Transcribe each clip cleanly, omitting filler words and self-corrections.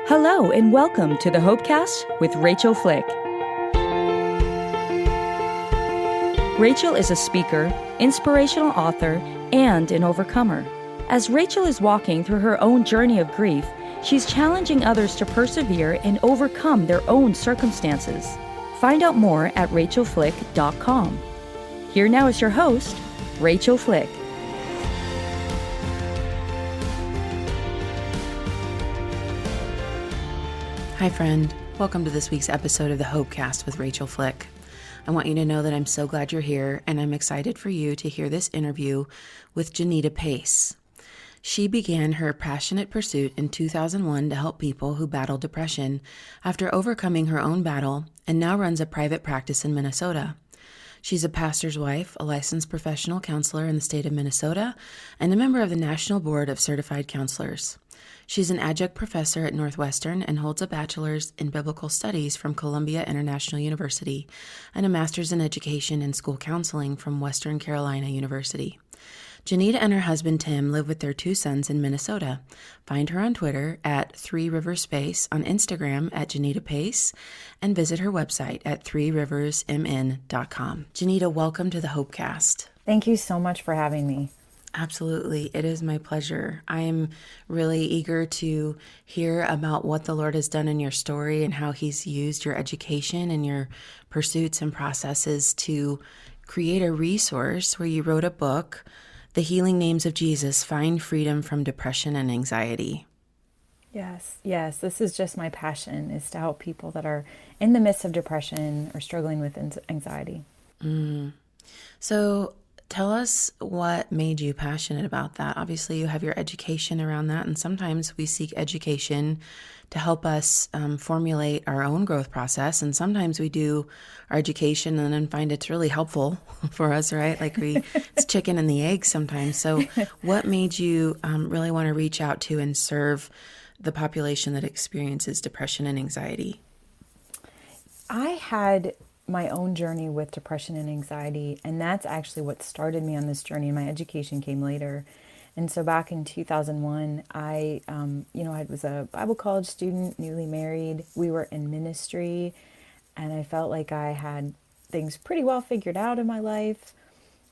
Hello and welcome to the Hopecast with Rachael Flick. Rachael is a speaker, inspirational author, and an overcomer. As Rachael is walking through her own journey of grief, she's challenging others to persevere and overcome their own circumstances. Find out more at rachelflick.com. Here now is your host, Rachael Flick. Hi friend, welcome to this week's episode of the Hopecast with Rachael Flick. I want you to know that I'm so glad you're here, and I'm excited for you to hear this interview with Jenita Pace. She began her passionate pursuit in 2001 to help people who battle depression after overcoming her own battle, and now runs a private practice in Minnesota. She's a pastor's wife, a licensed professional counselor in the state of Minnesota, and a member of the National Board of Certified Counselors. She's an adjunct professor at Northwestern and holds a bachelor's in biblical studies from Columbia International University and a master's in education and school counseling from Western Carolina University. Jenita and her husband Tim live with their two sons in Minnesota. Find her on Twitter at 3riverspace, on Instagram at Jenita Pace, and visit her website at 3riversmn.com. Jenita, welcome to the Hopecast. Thank you so much for having me. Absolutely. It is my pleasure. I am really eager to hear about what the Lord has done in your story and how He's used your education and your pursuits and processes to create a resource where you wrote a book, The Healing Names of Jesus, Find Freedom from Depression and Anxiety. Yes. This is just my passion, is to help people that are in the midst of depression or struggling with anxiety. So tell us what made you passionate about that. Obviously, you have your education around that, and sometimes we seek education to help us formulate our own growth process, and sometimes we do our education and then find it's really helpful for us, right? Like it's chicken and the egg sometimes. So what made you really want to reach out to and serve the population that experiences depression and anxiety? I had my own journey with depression and anxiety, and that's actually what started me on this journey. My education came later. And so back in 2001, I was a Bible college student, newly married. We were in ministry, and I felt like I had things pretty well figured out in my life.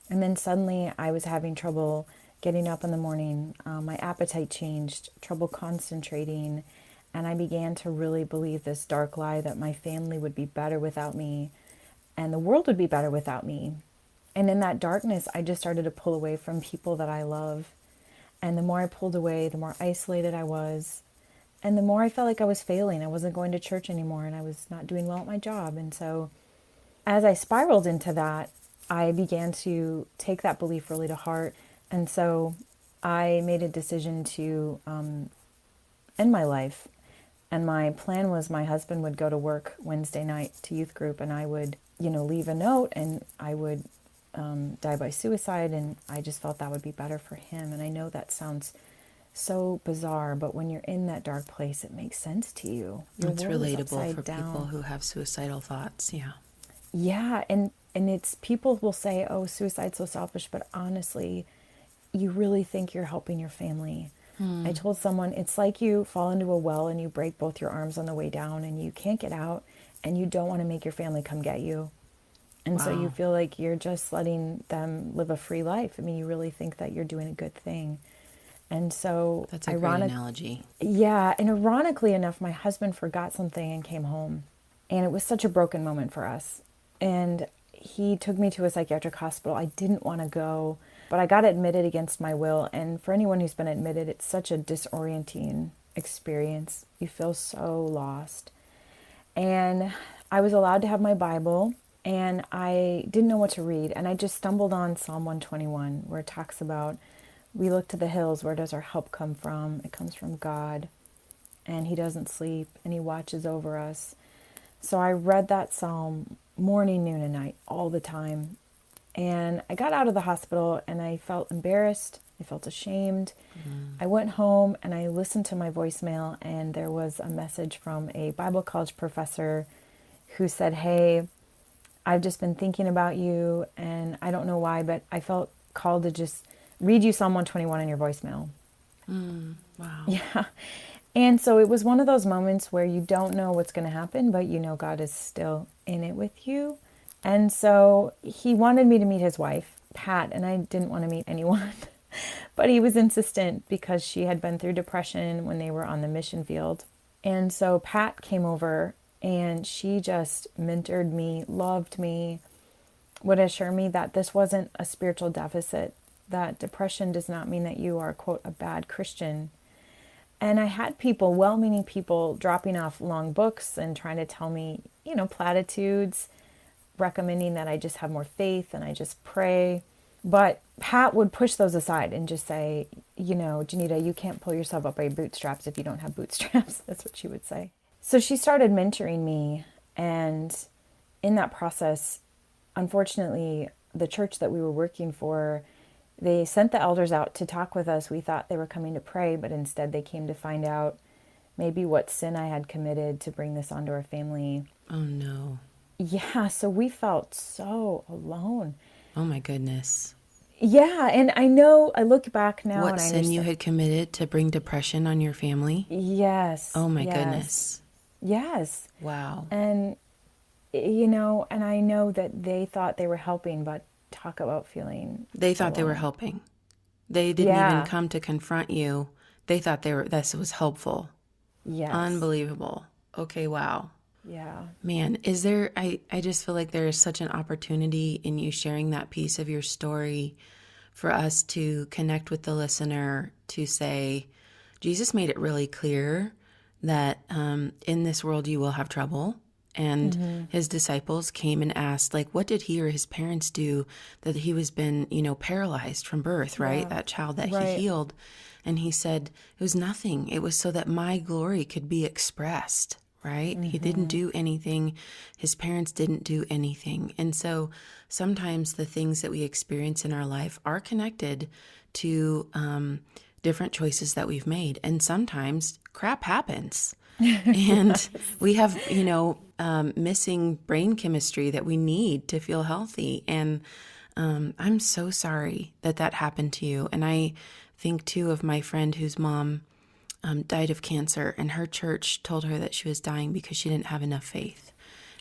And then suddenly I was having trouble getting up in the morning. My appetite changed, trouble concentrating, and I began to really believe this dark lie that my family would be better without me and the world would be better without me. And in that darkness, I just started to pull away from people that I love. And the more I pulled away, the more isolated I was. And the more I felt like I was failing. I wasn't going to church anymore, and I was not doing well at my job. And so as I spiraled into that, I began to take that belief really to heart. And so I made a decision to end my life. And my plan was my husband would go to work Wednesday night to youth group, and I would leave a note, and I would die by suicide, and I just felt that would be better for him. And I know that sounds so bizarre, but when you're in that dark place, it makes sense to you. It's relatable for people who have suicidal thoughts, yeah. Yeah, and it's, people will say, oh, suicide's so selfish, but honestly, you really think you're helping your family. I told someone, it's like you fall into a well and you break both your arms on the way down and you can't get out, and you don't want to make your family come get you. And so you feel like you're just letting them live a free life. I mean, you really think that you're doing a good thing. And so that's a great analogy. Yeah, and ironically enough, my husband forgot something and came home. And it was such a broken moment for us. And he took me to a psychiatric hospital. I didn't want to go, but I got admitted against my will. And for anyone who's been admitted, it's such a disorienting experience. You feel so lost. And I was allowed to have my Bible, and I didn't know what to read. And I just stumbled on Psalm 121, where it talks about, we look to the hills, where does our help come from? It comes from God, and He doesn't sleep, and He watches over us. So I read that psalm morning, noon, and night, all the time. And I got out of the hospital, and I felt embarrassed. I felt ashamed. I went home, and I listened to my voicemail, and there was a message from a Bible college professor who said, hey, I've just been thinking about you, and I don't know why, but I felt called to just read you Psalm 121 in your voicemail. Wow. Yeah. And so it was one of those moments where you don't know what's going to happen, but you know God is still in it with you. And so he wanted me to meet his wife, Pat, and I didn't want to meet anyone. But he was insistent because she had been through depression when they were on the mission field. And so Pat came over and she just mentored me, loved me, would assure me that this wasn't a spiritual deficit, that depression does not mean that you are, quote, a bad Christian. And I had people, well-meaning people, dropping off long books and trying to tell me, platitudes, recommending that I just have more faith and I just pray. But Pat would push those aside and just say, Jenita, you can't pull yourself up by your bootstraps if you don't have bootstraps. That's what she would say. So she started mentoring me. And in that process, unfortunately, the church that we were working for, they sent the elders out to talk with us. We thought they were coming to pray, but instead they came to find out maybe what sin I had committed to bring this onto our family. Oh, no. Yeah, so we felt so alone. Oh, my goodness. Yeah, and I know, I look back now What and I sin understand. you had committed to bring depression on your family? Yes. Oh, my yes, goodness. Yes. Wow. And, and I know that they thought they were helping, but talk about feeling They thought they were alone. helping. They didn't even Yeah. come to confront you. They thought this was helpful. Yes. Unbelievable. Okay, wow. Yeah. Man, I just feel like there is such an opportunity in you sharing that piece of your story for us to connect with the listener, to say, Jesus made it really clear that in this world you will have trouble. And his disciples came and asked, like, what did he or his parents do that he was been, paralyzed from birth, right? Yeah. That child that Right. he healed. And he said, it was nothing. It was so that my glory could be expressed, right? He didn't do anything. His parents didn't do anything. And so sometimes the things that we experience in our life are connected to different choices that we've made. And sometimes crap happens. And we have, missing brain chemistry that we need to feel healthy. And I'm so sorry that happened to you. And I think, too, of my friend whose mom died of cancer, and her church told her that she was dying because she didn't have enough faith.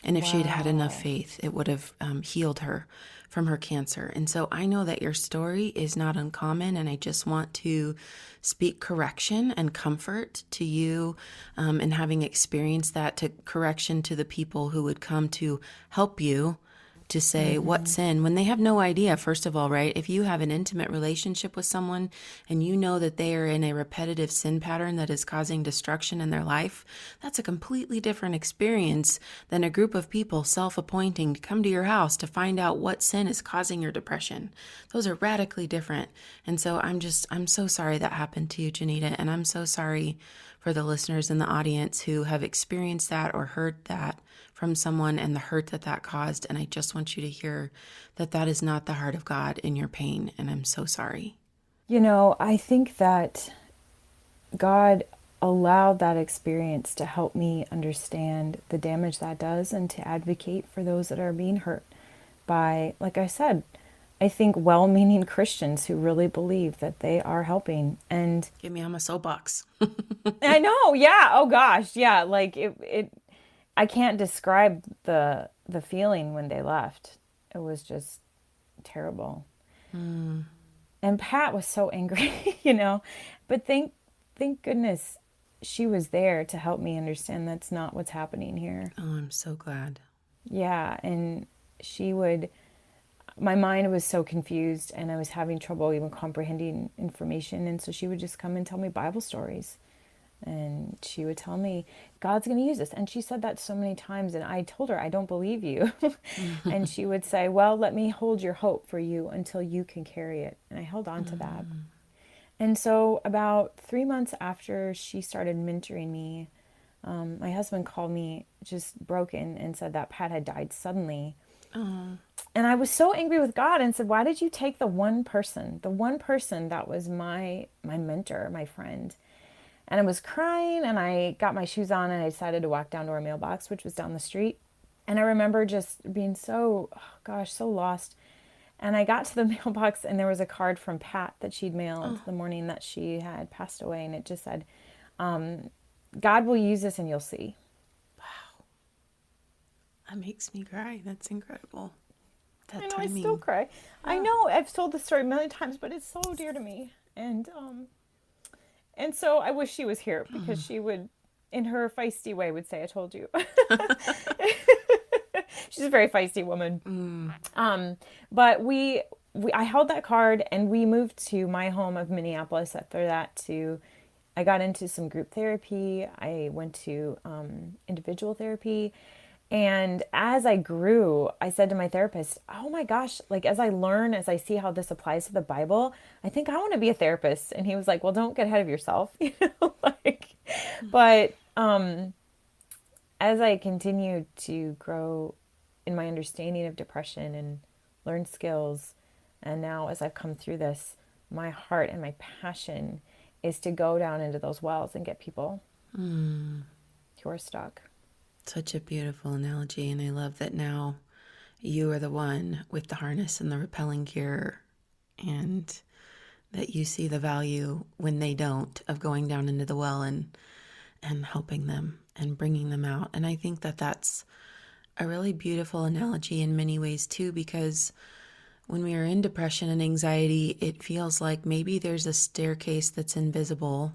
And if she'd had enough faith, it would have healed her from her cancer. And so I know that your story is not uncommon, and I just want to speak correction and comfort to you, and having experienced that, to correction to the people who would come to help you, to say what sin, when they have no idea, first of all, right? If you have an intimate relationship with someone and you know that they are in a repetitive sin pattern that is causing destruction in their life, that's a completely different experience than a group of people self-appointing to come to your house to find out what sin is causing your depression. Those are radically different. And so I'm so sorry that happened to you, Jenita, and I'm so sorry for the listeners in the audience who have experienced that or heard that from someone and the hurt that caused. And I just want you to hear that is not the heart of God in your pain. And I'm so sorry. I think that God allowed that experience to help me understand the damage that does and to advocate for those that are being hurt by, like I said, I think well-meaning Christians who really believe that they are helping. And Get me on my soapbox. I know, yeah, oh gosh, yeah, like it I can't describe the feeling when they left. It was just terrible. And Pat was so angry, but thank goodness she was there to help me understand that's not what's happening here. Oh, I'm so glad. Yeah, and my mind was so confused and I was having trouble even comprehending information, and so she would just come and tell me Bible stories. And she would tell me, God's going to use this. And she said that so many times. And I told her, I don't believe you. And she would say, well, let me hold your hope for you until you can carry it. And I held on to that. And so about 3 months after she started mentoring me, my husband called me just broken and said that Pat had died suddenly. And I was so angry with God and said, why did you take the one person that was my mentor, my friend? And I was crying, and I got my shoes on, and I decided to walk down to our mailbox, which was down the street. And I remember just being so lost. And I got to the mailbox, and there was a card from Pat that she'd mailed the morning that she had passed away. And it just said, God will use this and you'll see. That makes me cry. That's incredible. That I know, timing. I still cry. Yeah. I know, I've told the story a million times, but it's so dear to me. And so I wish she was here, because she would, in her feisty way, would say, I told you. She's a very feisty woman. But I held that card, and we moved to my home of Minneapolis. After that, I got into some group therapy. I went to individual therapy. And as I grew, I said to my therapist, oh my gosh, like as I see how this applies to the Bible, I think I want to be a therapist. And he was like, well, don't get ahead of yourself, but as I continued to grow in my understanding of depression and learn skills, and now as I've come through this, my heart and my passion is to go down into those wells and get people who are stuck. Such a beautiful analogy. And I love that now you are the one with the harness and the repelling gear, and that you see the value when they don't, of going down into the well and helping them and bringing them out. And I think that that's a really beautiful analogy in many ways too, because when we are in depression and anxiety, it feels like maybe there's a staircase that's invisible,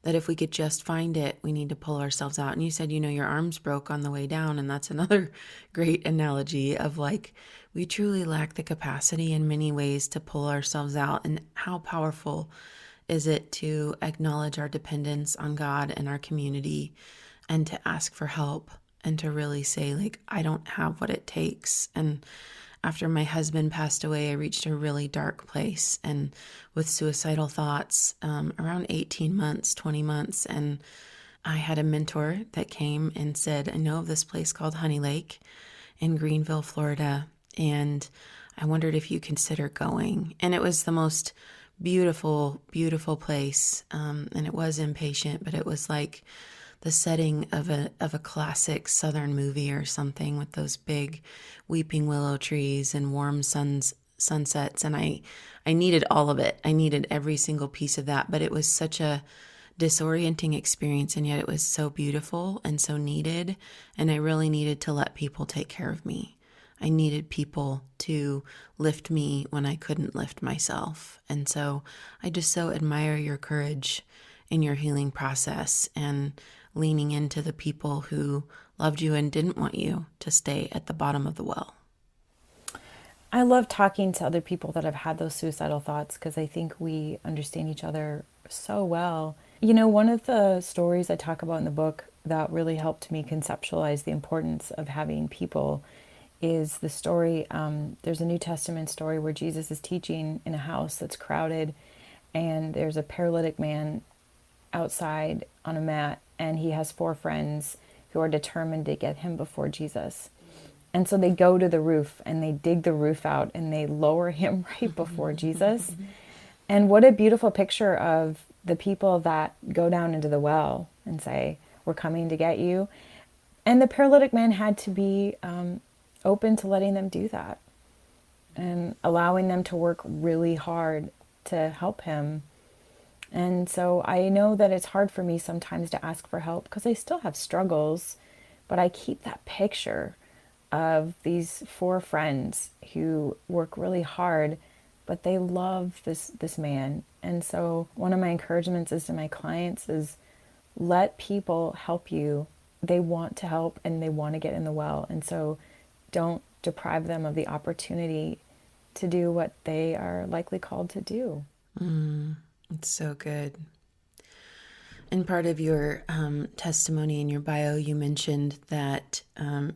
that if we could just find it, we need to pull ourselves out. And you said, your arms broke on the way down. And that's another great analogy of like, we truly lack the capacity in many ways to pull ourselves out. And how powerful is it to acknowledge our dependence on God and our community, and to ask for help, and to really say, like, I don't have what it takes. And after my husband passed away, I reached a really dark place, and with suicidal thoughts, around 18 months, 20 months. And I had a mentor that came and said, I know of this place called Honey Lake in Greenville, Florida, and I wondered if you consider going. And it was the most beautiful, beautiful place. And it was inpatient, but it was like the setting of a classic Southern movie or something, with those big weeping willow trees and warm sunsets. And I needed all of it. I needed every single piece of that, but it was such a disorienting experience, and yet it was so beautiful and so needed. And I really needed to let people take care of me. I needed people to lift me when I couldn't lift myself. And so I just so admire your courage in your healing process, and leaning into the people who loved you and didn't want you to stay at the bottom of the well. I love talking to other people that have had those suicidal thoughts, because I think we understand each other so well. One of the stories I talk about in the book that really helped me conceptualize the importance of having people is the story, there's a New Testament story where Jesus is teaching in a house that's crowded, and there's a paralytic man outside on a mat, and he has 4 friends who are determined to get him before Jesus. And so they go to the roof, and they dig the roof out, and they lower him right before Jesus. And what a beautiful picture of the people that go down into the well and say, we're coming to get you. And the paralytic man had to be open to letting them do that, and allowing them to work really hard to help him. And so I know that it's hard for me sometimes to ask for help, because I still have struggles, but I keep that picture of these 4 friends who work really hard, but they love this man. And so one of my encouragements is to my clients is, let people help you. They want to help, and they want to get in the well. And so don't deprive them of the opportunity to do what they are likely called to do. It's so good. In part of your testimony in your bio, you mentioned that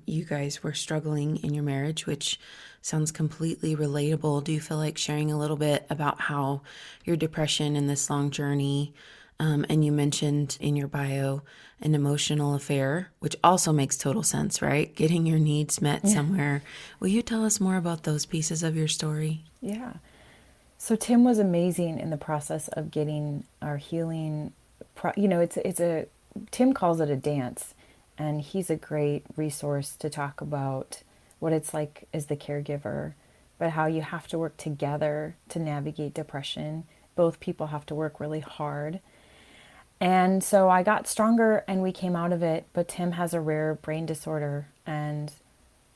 you guys were struggling in your marriage, which sounds completely relatable. Do you feel like sharing a little bit about how your depression and this long journey, and you mentioned in your bio an emotional affair, which also makes total sense, right? Getting your needs met somewhere. Will you tell us more about those pieces of your story? Yeah. So Tim was amazing in the process of getting our healing. Tim calls it a dance, and he's a great resource to talk about what it's like as the caregiver, but how you have to work together to navigate depression. Both people have to work really hard. And so I got stronger and we came out of it. But Tim has a rare brain disorder and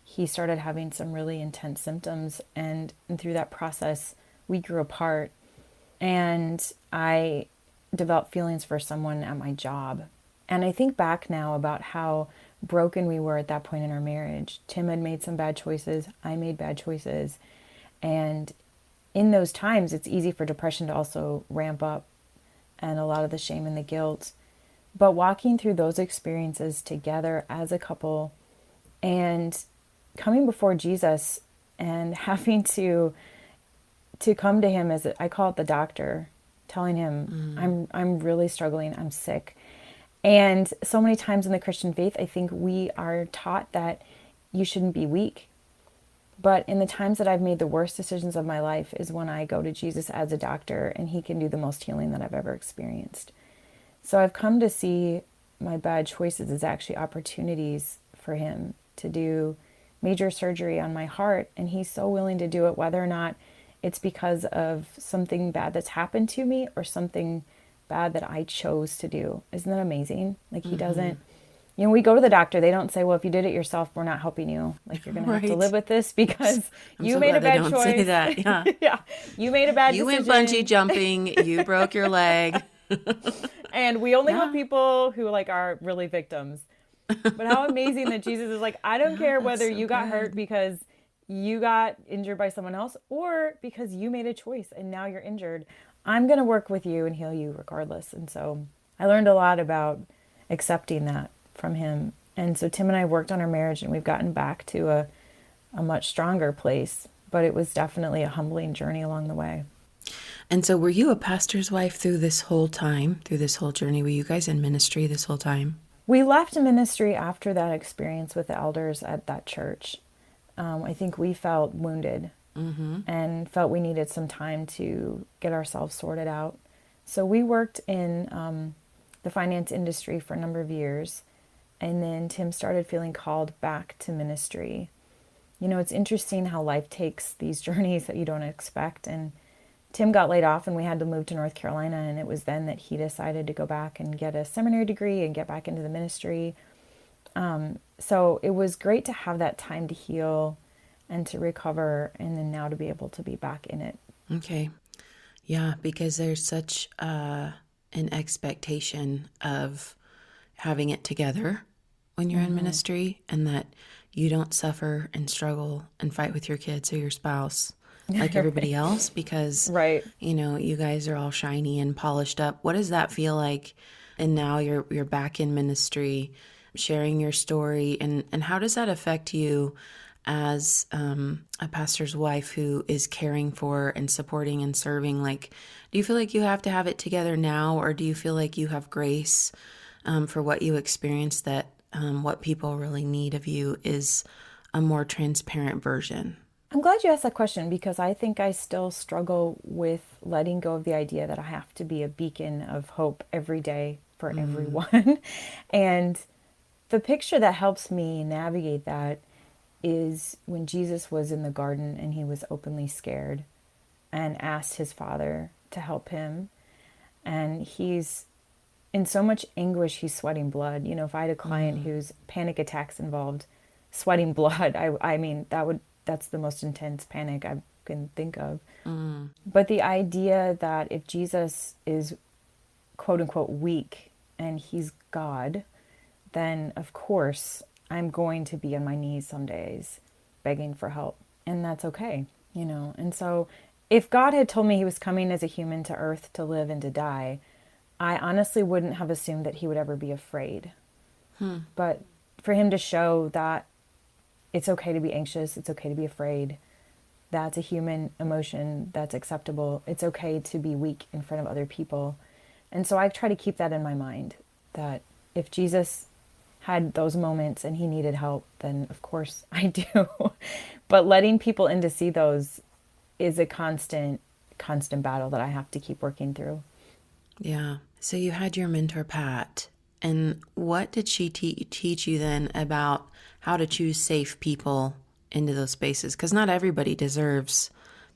he started having some really intense symptoms. And through that process, we grew apart. And I developed feelings for someone at my job. And I think back now about how broken we were at that point in our marriage. Tim had made some bad choices. I made bad choices. And in those times, it's easy for depression to also ramp up and a lot of the shame and the guilt. But walking through those experiences together as a couple and coming before Jesus and having to come to him as I call it the doctor, telling him I'm really struggling, I'm sick. And so many times in the Christian faith, I think we are taught that you shouldn't be weak. But in the times that I've made the worst decisions of my life is when I go to Jesus as a doctor and he can do the most healing that I've ever experienced. So I've come to see my bad choices as actually opportunities for him to do major surgery on my heart. And he's so willing to do it, whether or not it's because of something bad that's happened to me or something bad that I chose to do. Isn't that amazing? Like he doesn't, we go to the doctor, they don't say, well, if you did it yourself, we're not helping you. Like you're going to have to live with this because you made a bad choice. Say that. Yeah. Yeah. You made a bad decision. You went bungee jumping, you broke your leg. And we only help people who are really victims. But how amazing that Jesus is like, I don't care whether you got hurt because you got injured by someone else or because you made a choice and now you're injured. I'm going to work with you and heal you regardless. And so I learned a lot about accepting that from him. And so Tim and I worked on our marriage and we've gotten back to a much stronger place. But it was definitely a humbling journey along the way. And so were you a pastor's wife through this whole time, through this whole journey? Were you guys in ministry this whole time? We left ministry after that experience with the elders at that church. I think we felt wounded and felt we needed some time to get ourselves sorted out. So we worked in the finance industry for a number of years. And then Tim started feeling called back to ministry. It's interesting how life takes these journeys that you don't expect. And Tim got laid off and we had to move to North Carolina. And it was then that he decided to go back and get a seminary degree and get back into the ministry. So it was great to have that time to heal and to recover and then now to be able to be back in it. Okay. Yeah, because there's such an expectation of having it together when you're in ministry and that you don't suffer and struggle and fight with your kids or your spouse like everybody else because, you guys are all shiny and polished up. What does that feel like? And now you're back in ministry, sharing your story. And how does that affect you as a pastor's wife who is caring for and supporting and serving? Like, do you feel like you have to have it together now, or do you feel like you have grace for what you experienced, that what people really need of you is a more transparent version? I'm glad you asked that question because I think I still struggle with letting go of the idea that I have to be a beacon of hope every day for everyone. And the picture that helps me navigate that is when Jesus was in the garden and he was openly scared and asked his Father to help him. And he's in so much anguish, he's sweating blood. If I had a client whose panic attacks involved sweating blood, I mean, that's the most intense panic I can think of. But the idea that if Jesus is quote unquote weak and he's God, then of course I'm going to be on my knees some days begging for help. And that's okay, And so if God had told me he was coming as a human to earth to live and to die, I honestly wouldn't have assumed that he would ever be afraid. But for him to show that it's okay to be anxious, it's okay to be afraid, that's a human emotion, that's acceptable. It's okay to be weak in front of other people. And so I try to keep that in my mind, that if Jesus had those moments and he needed help, then of course I do. But letting people in to see those is a constant battle that I have to keep working through. Yeah. So you had your mentor, Pat, and what did she teach you then about how to choose safe people into those spaces? Because not everybody deserves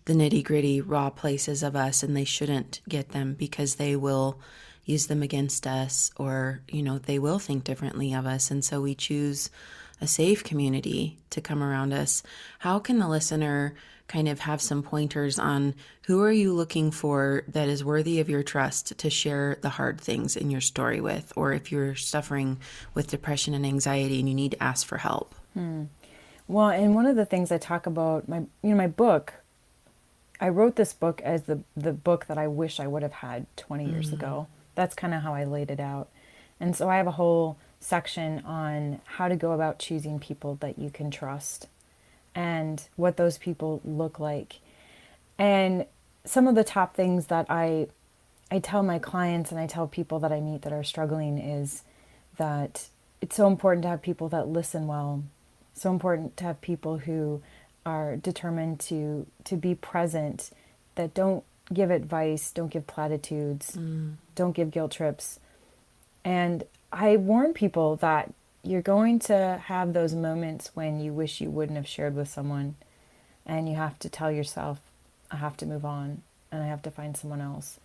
the nitty gritty raw places of us, and they shouldn't get them because they will use them against us, or, they will think differently of us. And so we choose a safe community to come around us. How can the listener kind of have some pointers on who are you looking for that is worthy of your trust to share the hard things in your story with, or if you're suffering with depression and anxiety and you need to ask for help? Well, and one of the things I talk about, my book, I wrote this book as the book that I wish I would have had 20 years ago. That's kind of how I laid it out. And so I have a whole section on how to go about choosing people that you can trust and what those people look like. And some of the top things that I tell my clients and I tell people that I meet that are struggling is that it's so important to have people that listen well. So important to have people who are determined to be present, that don't give advice, don't give platitudes, don't give guilt trips. And I warn people that you're going to have those moments when you wish you wouldn't have shared with someone, and you have to tell yourself, I have to move on and I have to find someone else.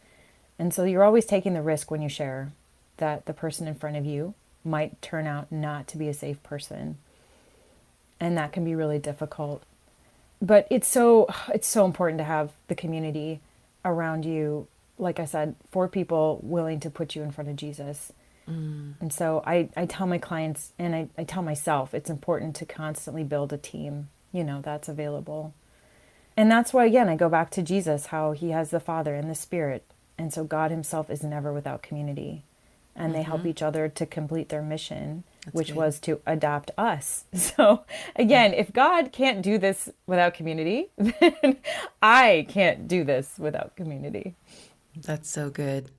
And so you're always taking the risk when you share that the person in front of you might turn out not to be a safe person. And that can be really difficult. But it's so important to have the community around you, like I said, for people willing to put you in front of Jesus. And so I tell my clients, and I tell myself, it's important to constantly build a team, that's available. And that's why, again, I go back to Jesus, how he has the Father and the Spirit. And so God himself is never without community. And they help each other to complete their mission, which was to adopt us. So again, if God can't do this without community, then I can't do this without community. That's so good.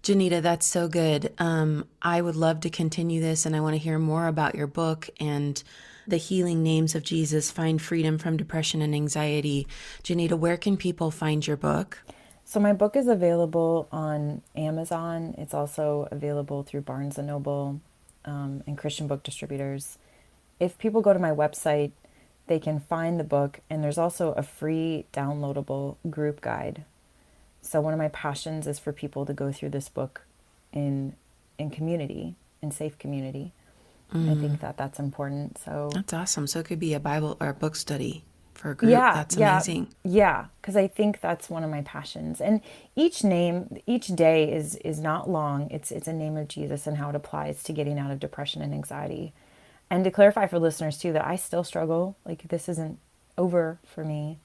Jenita, that's so good. I would love to continue this, and I want to hear more about your book and the healing names of Jesus, Find Freedom from Depression and Anxiety. Jenita, where can people find your book? So my book is available on Amazon. It's also available through Barnes & Noble and Christian book distributors. If people go to my website, they can find the book, and there's also a free downloadable group guide. So one of my passions is for people to go through this book in community, in safe community. I think that's important. So that's awesome. So it could be a Bible or a book study for a group. That's amazing. Yeah, because I think that's one of my passions. And each day is not long. It's a name of Jesus and how it applies to getting out of depression and anxiety. And to clarify for listeners too, that I still struggle. Like, this isn't over for me.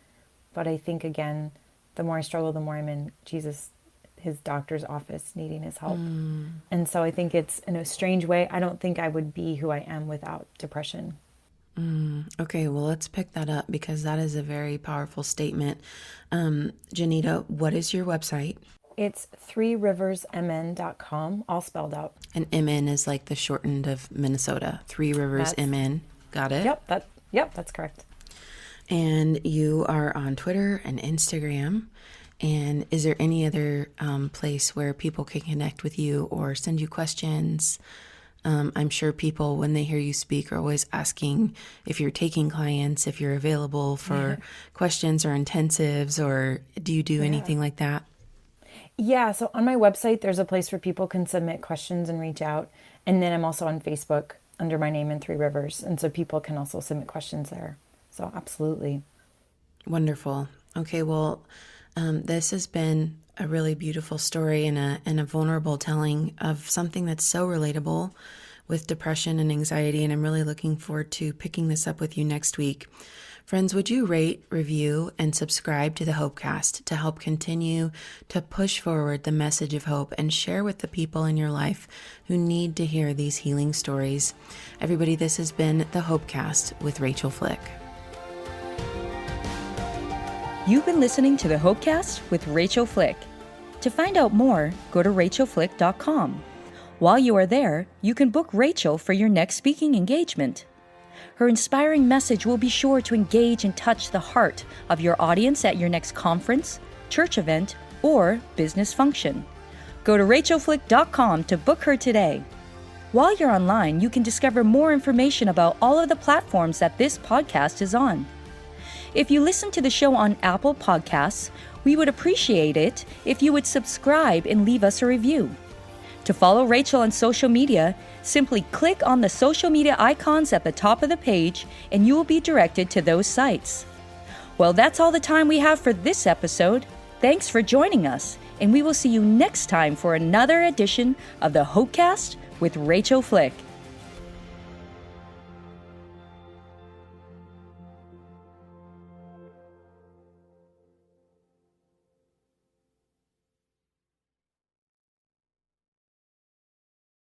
But I think, again, the more I struggle, the more I'm in Jesus, his doctor's office, needing his help. And so I think it's, in a strange way, I don't think I would be who I am without depression. Okay, well, let's pick that up, because that is a very powerful statement. Jenita, what is your website? It's 3riversmn.com, all spelled out. And MN is like the shortened of Minnesota. 3 Rivers MN. Got it? Yep, that's correct. And you are on Twitter and Instagram. And is there any other place where people can connect with you or send you questions? I'm sure people, when they hear you speak, are always asking if you're taking clients, if you're available for questions or intensives, or do you do anything like that? Yeah, so on my website, there's a place where people can submit questions and reach out. And then I'm also on Facebook under my name in 3 Rivers. And so people can also submit questions there. So absolutely. Wonderful. Okay, well, this has been a really beautiful story and a vulnerable telling of something that's so relatable with depression and anxiety. And I'm really looking forward to picking this up with you next week. Friends, would you rate, review, and subscribe to the Hopecast to help continue to push forward the message of hope and share with the people in your life who need to hear these healing stories? Everybody, this has been the Hopecast with Rachael Flick. You've been listening to the Hopecast with Rachael Flick. To find out more, go to rachaelflick.com. While you are there, you can book Rachael for your next speaking engagement. Her inspiring message will be sure to engage and touch the heart of your audience at your next conference, church event, or business function. Go to rachaelflick.com to book her today. While you're online, you can discover more information about all of the platforms that this podcast is on. If you listen to the show on Apple Podcasts, we would appreciate it if you would subscribe and leave us a review. To follow Rachael on social media, simply click on the social media icons at the top of the page and you will be directed to those sites. Well, that's all the time we have for this episode. Thanks for joining us, and we will see you next time for another edition of the Hopecast with Rachael Flick.